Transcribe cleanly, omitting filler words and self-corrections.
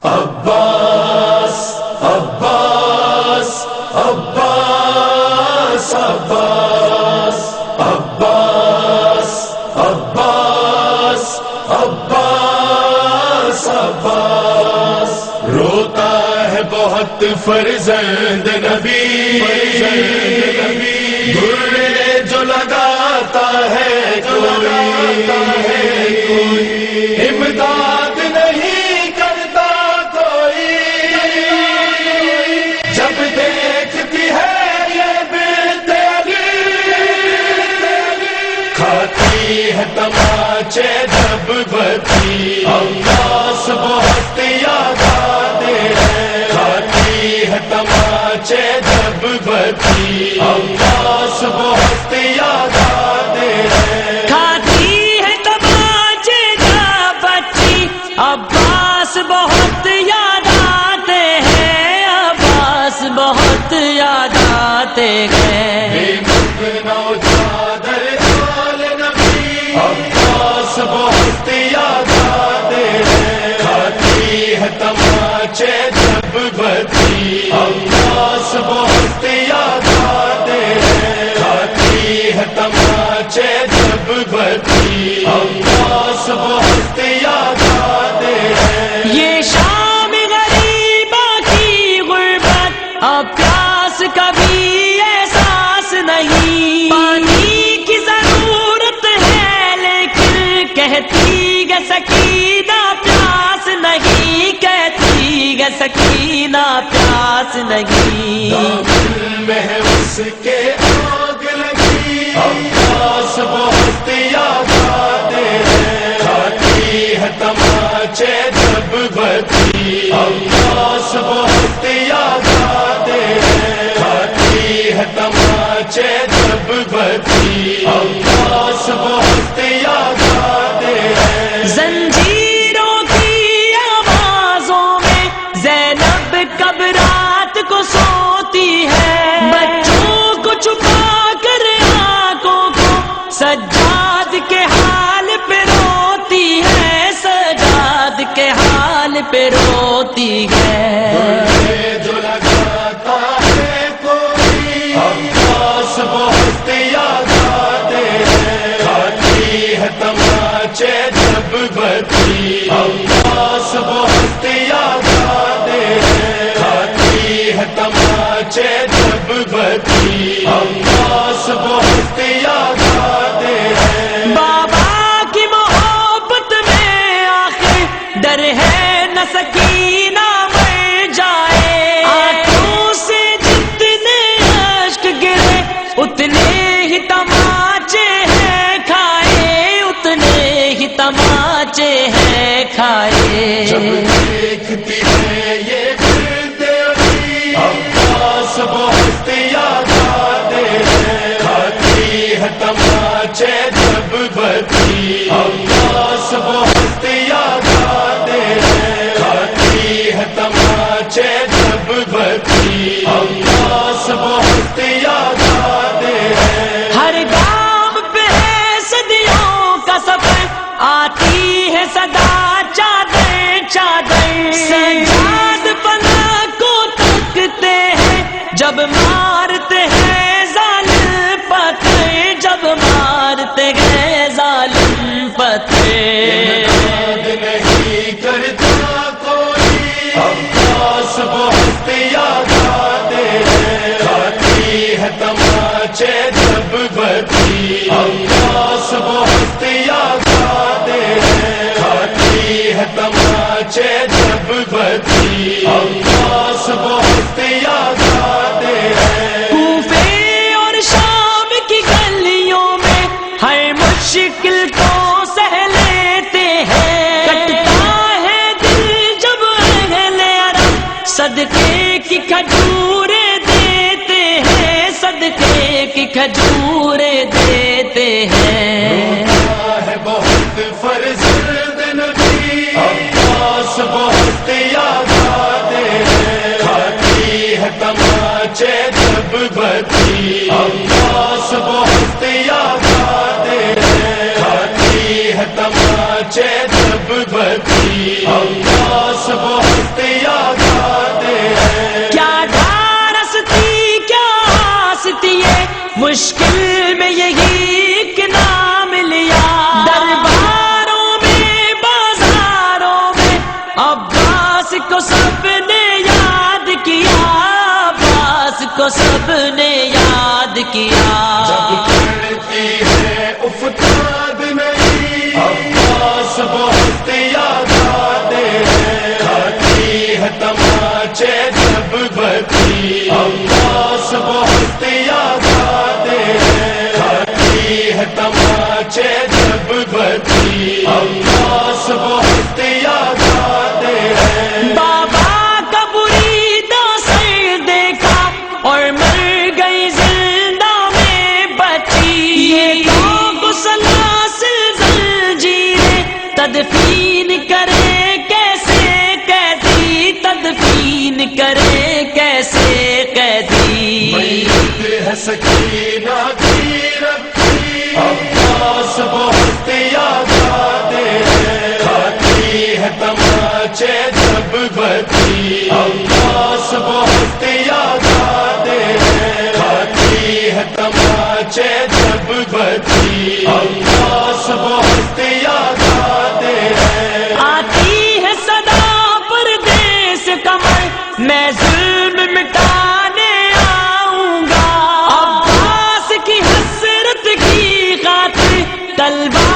عباس عباس عباس عباس عباس عباس عباس عباس روتا ہے بہت فرزند نبی گرے جو لگاتا ہے کوئی امداد نہیں کرتا کوئی جب دیکھتی ہے یہ بنت علی کھاتی ہے تماچے جب بتی عباس بہت یاد آتے ہیں کھاتی ہے تماچے جب بتی عباس بہت یاد آتے ہیں کھاتی ہے تماچے جب بچی عباس بہت یاد آتے ہیں عباس بہت یاد آتے ہیں عباس بہت یاد آتے ہیں کھاتی ہے تماچے جب بتی عباس بہت یاد آتے ہیں کھاتی ہے تماچے جب بتی عباس بہت یاد آتے ہیں یہ شام غریبہ کی غربت اب پیاس کبھی احساس نہیں پانی کی ضرورت ہے لیکن کہتی ہے سکینہ پیاس نہیں کہتی ہے سکینہ پیاس نہیں دل میں ہے اس کے آگ لگی عباس بہت یاد آتے ہیں کھاتی ہے تماچے جب بتی عباس بہت یاد آتے ہیں کھاتی ہے تماچے جب بتی عباس بہت یاد آتے ہیں زنجیروں کی آوازوں میں زینب کب رات کو سوتی ہے بچوں کو چھپا کر آنکھوں کو سجاد کے حال پہ روتی ہے سجاد کے حال پہ روتی ہے جو لگاتا ہے کوئی عباس بہت یاد آتے ہیں کھاتی ہے تماچے جب بتی عباس بہت یاد آتے ہیں کھاتی ہے تماچے جب بتی عباس بہت یاد آتے ہیں بابا کی محبت میں آخر ڈر ہے نہ سکینہ مر جائے آنکھوں سے جتنے اشک گرے اتنے ہی تماچے ہیں کھائے اتنے ہی تماچے ہیں کھائے جب دیکھتی ہے یہ بنت علی عباس بہت یاد آتے ہیں کھاتی ہے تماچے جب بتی عباس بہت یاد آتے ہیں کھاتی ہے تماچے جب بتی عباس بہت یاد آتے ہیں ہر گام پہ ہے صدیوں کا سفر آتی ہے صدا چادر چادر سجاد فنا کو تکتے ہیں جب مارتے ہیں ظالم پتھر جب مارتے ہیں ظالم پتھر یاد نہیں کرتا کوئی عباس بہت یاد آتے ہیں کھاتی ہے تماچے جب بتی عباس بہت یاد آتے ہیں کھاتی ہے تماچے جب بتی عباس بہت یاد آتے ہیں کوفے اور شام کی گلیوں میں ہر مشکل کو سہ لیتے ہیں کٹتا ہے دل جب اہل عرب صدقے کی کھجوریں دیتے ہیں صدقے کی کھجوریں دیتے ہیں ہے بہت فرزند نبی عباس بہت یاد آتے ہیں کھاتی ہے تماچے جب بتی عباس بہت یاد آتے ہیں کھاتی ہے تماچے جب بتی عباس بہت مشکل میں یہی ایک نام لیا، درباروں میں بازاروں میں عباس کو سب نے یاد کیا، عباس کو سب نے یاد کیا۔ جب کرتی ہے افتاد نہیں عباس بہت یاد آتے ہیں، کھاتی ہے تماچے جب بتی عباس بہت یاد آتے ہیں، کھاتی ہے تماچے جب بتی عباس بہت یاد آتے ہیں۔ بابا کا بریدہ سر دیکھا اور مر گئی زندہ میں بچی، یہ لوگ سلاسل زنجیریں تدفین کرے کیسے قیدی، تدفین کرے کیسے قیدی۔ میت ہے سکینہ کی رکھی عباس بہت یاد آتے ہیں، کھاتی ہے تماچے جب بتی عباس بہت یاد آتے ہیں، کھاتی ہے تماچے جب بتی عباس بہت یاد آتے ہیں۔ آتی ہے صدا پردیس کمر، میں ظلم مٹانے آؤں گا، عباس کی حسرت کی خاطر تلوار